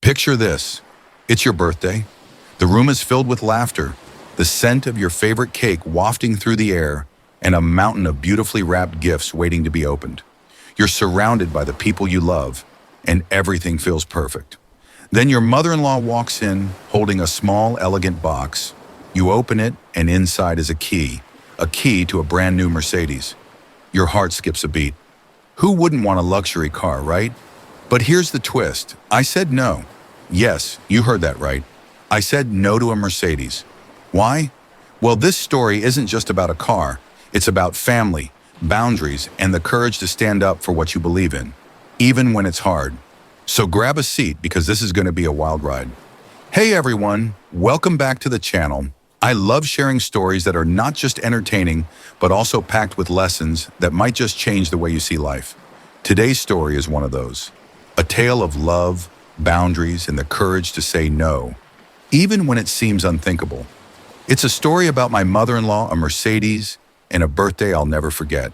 Picture this. It's your birthday. The room is filled with laughter, the scent of your favorite cake wafting through the air, and a mountain of beautifully wrapped gifts waiting to be opened. You're surrounded by the people you love, and everything feels perfect. Then your mother-in-law walks in, holding a small, elegant box. You open it, and inside is a key to a brand new Mercedes. Your heart skips a beat. Who wouldn't want a luxury car, right? But here's the twist. I said no. Yes, you heard that right. I said no to a Mercedes. Why? Well, this story isn't just about a car. It's about family, boundaries, and the courage to stand up for what you believe in, even when it's hard. So grab a seat because this is going to be a wild ride. Hey everyone, welcome back to the channel. I love sharing stories that are not just entertaining, but also packed with lessons that might just change the way you see life. Today's story is one of those. A tale of love, boundaries, and the courage to say no, even when it seems unthinkable. It's a story about my mother-in-law, a Mercedes, and a birthday I'll never forget.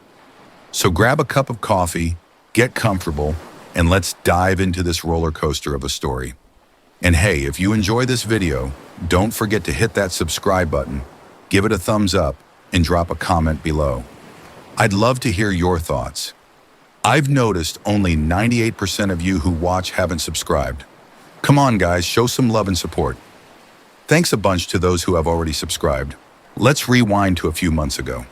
So grab a cup of coffee, get comfortable, and let's dive into this roller coaster of a story. And hey, if you enjoy this video, don't forget to hit that subscribe button, give it a thumbs up, and drop a comment below. I'd love to hear your thoughts. I've noticed only 98% of you who watch haven't subscribed. Come on guys, show some love and support. Thanks a bunch to those who have already subscribed. Let's rewind to a few months ago.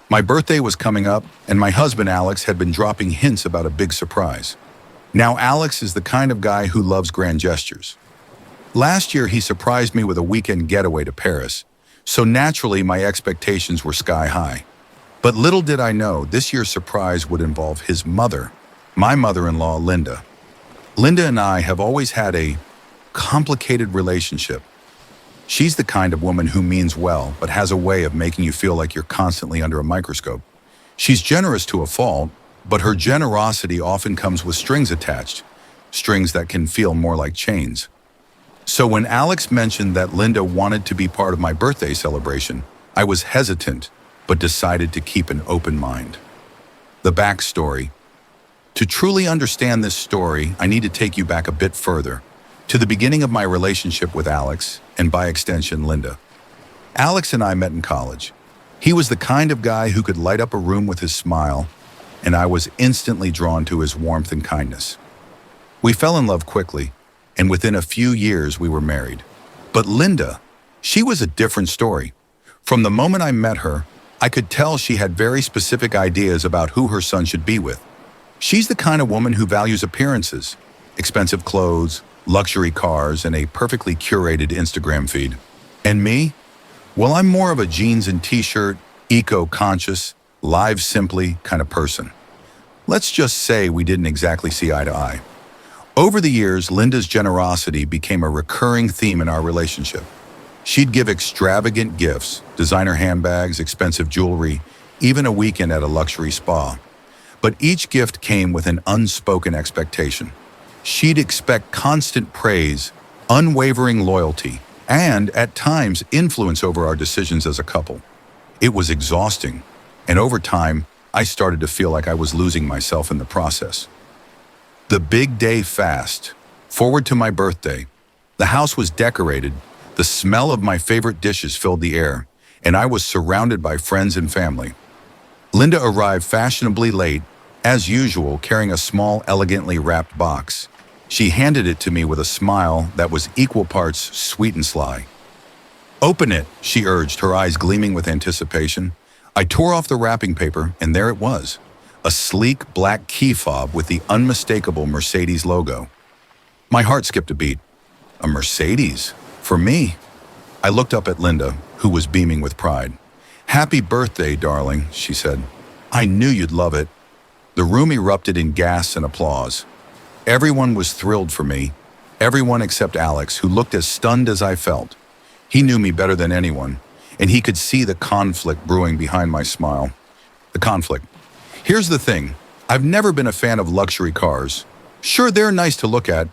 My birthday was coming up, and my husband Alex had been dropping hints about a big surprise. Now Alex is the kind of guy who loves grand gestures. Last year he surprised me with a weekend getaway to Paris, so naturally my expectations were sky high. But little did I know this year's surprise would involve his mother, my mother-in-law Linda. Linda and I have always had a complicated relationship. She's the kind of woman who means well, but has a way of making you feel like you're constantly under a microscope. She's generous to a fault, but her generosity often comes with strings attached, strings that can feel more like chains. So when Alex mentioned that Linda wanted to be part of my birthday celebration, I was hesitant, but decided to keep an open mind. The backstory. To truly understand this story, I need to take you back a bit further, to the beginning of my relationship with Alex, and by extension, Linda. Alex and I met in college. He was the kind of guy who could light up a room with his smile, and I was instantly drawn to his warmth and kindness. We fell in love quickly, and within a few years we were married. But Linda, she was a different story. From the moment I met her, I could tell she had very specific ideas about who her son should be with. She's the kind of woman who values appearances, expensive clothes, luxury cars, and a perfectly curated Instagram feed. And me? Well, I'm more of a jeans and t-shirt, eco-conscious, live simply kind of person. Let's just say we didn't exactly see eye to eye. Over the years, Linda's generosity became a recurring theme in our relationship. She'd give extravagant gifts, designer handbags, expensive jewelry, even a weekend at a luxury spa. But each gift came with an unspoken expectation. She'd expect constant praise, unwavering loyalty, and, at times, influence over our decisions as a couple. It was exhausting, and over time, I started to feel like I was losing myself in the process. The big day fast. Forward to my birthday. The house was decorated, the smell of my favorite dishes filled the air, and I was surrounded by friends and family. Linda arrived fashionably late, as usual, carrying a small, elegantly wrapped box. She handed it to me with a smile that was equal parts sweet and sly. "Open it," she urged, her eyes gleaming with anticipation. I tore off the wrapping paper, and there it was, a sleek black key fob with the unmistakable Mercedes logo. My heart skipped a beat. A Mercedes? For me? I looked up at Linda, who was beaming with pride. "Happy birthday, darling," she said. "I knew you'd love it." The room erupted in gasps and applause. Everyone was thrilled for me, everyone except Alex, who looked as stunned as I felt. He knew me better than anyone, and he could see the conflict brewing behind my smile. The conflict. Here's the thing. I've never been a fan of luxury cars. Sure, they're nice to look at,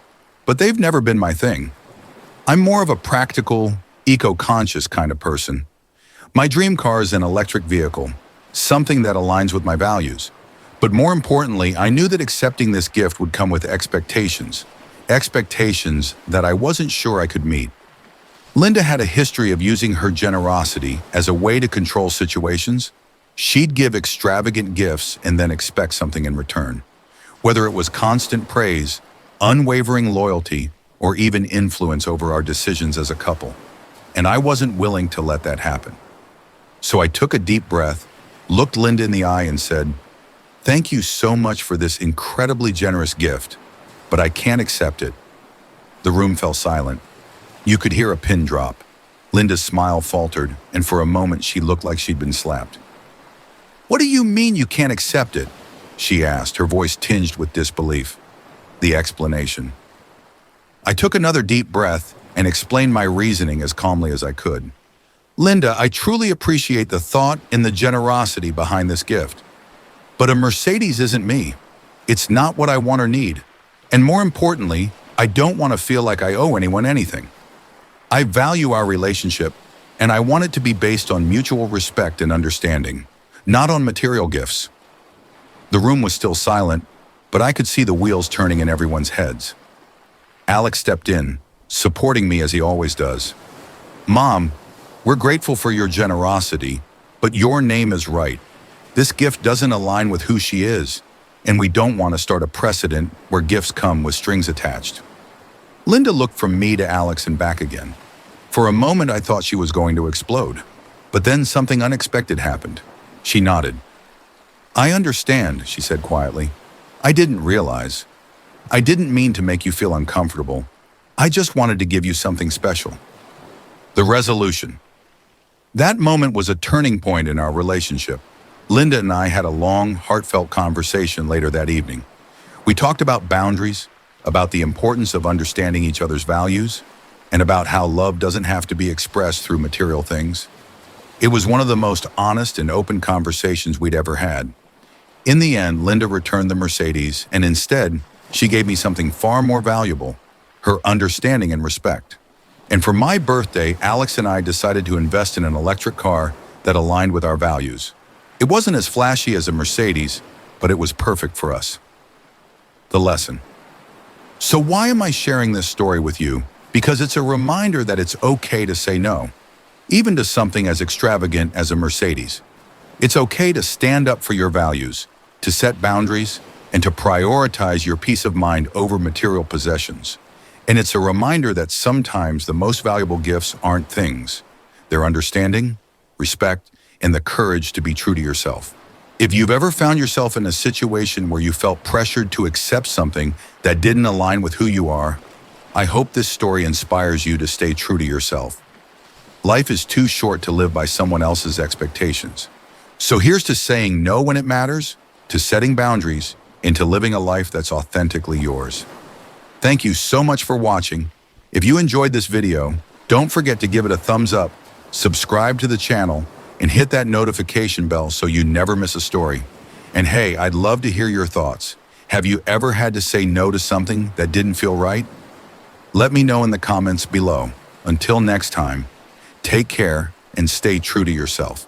but they've never been my thing. I'm more of a practical, eco-conscious kind of person. My dream car is an electric vehicle, something that aligns with my values. But more importantly, I knew that accepting this gift would come with expectations. expectations that I wasn't sure I could meet. Linda had a history of using her generosity as a way to control situations. She'd give extravagant gifts and then expect something in return, whether it was constant praise, unwavering loyalty, or even influence over our decisions as a couple. And I wasn't willing to let that happen. So I took a deep breath, looked Linda in the eye and said, "Thank you so much for this incredibly generous gift, but I can't accept it." The room fell silent. You could hear a pin drop. Linda's smile faltered, and for a moment she looked like she'd been slapped. "What do you mean you can't accept it?" she asked, her voice tinged with disbelief. The explanation. I took another deep breath and explained my reasoning as calmly as I could. "Linda, I truly appreciate the thought and the generosity behind this gift. But a Mercedes isn't me. It's not what I want or need. And more importantly, I don't want to feel like I owe anyone anything. I value our relationship, and I want it to be based on mutual respect and understanding, not on material gifts." The room was still silent, but I could see the wheels turning in everyone's heads. Alex stepped in, supporting me as he always does. "Mom, we're grateful for your generosity, but your name is right. This gift doesn't align with who she is, and we don't want to start a precedent where gifts come with strings attached." Linda looked from me to Alex and back again. For a moment, I thought she was going to explode, but then something unexpected happened. She nodded. "I understand," she said quietly. "I didn't realize. I didn't mean to make you feel uncomfortable. I just wanted to give you something special." The resolution. That moment was a turning point in our relationship. Linda and I had a long, heartfelt conversation later that evening. We talked about boundaries, about the importance of understanding each other's values, and about how love doesn't have to be expressed through material things. It was one of the most honest and open conversations we'd ever had. In the end, Linda returned the Mercedes, and instead, she gave me something far more valuable, her understanding and respect. And for my birthday, Alex and I decided to invest in an electric car that aligned with our values. It wasn't as flashy as a Mercedes, but it was perfect for us. The lesson. So why am I sharing this story with you? Because it's a reminder that it's okay to say no, even to something as extravagant as a Mercedes. It's okay to stand up for your values, to set boundaries, and to prioritize your peace of mind over material possessions. And it's a reminder that sometimes the most valuable gifts aren't things. They're understanding, respect, and the courage to be true to yourself. If you've ever found yourself in a situation where you felt pressured to accept something that didn't align with who you are, I hope this story inspires you to stay true to yourself. Life is too short to live by someone else's expectations. So here's to saying no when it matters, to setting boundaries, and to living a life that's authentically yours. Thank you so much for watching. If you enjoyed this video, don't forget to give it a thumbs up, subscribe to the channel, and hit that notification bell so you never miss a story. And hey, I'd love to hear your thoughts. Have you ever had to say no to something that didn't feel right? Let me know in the comments below. Until next time, take care and stay true to yourself.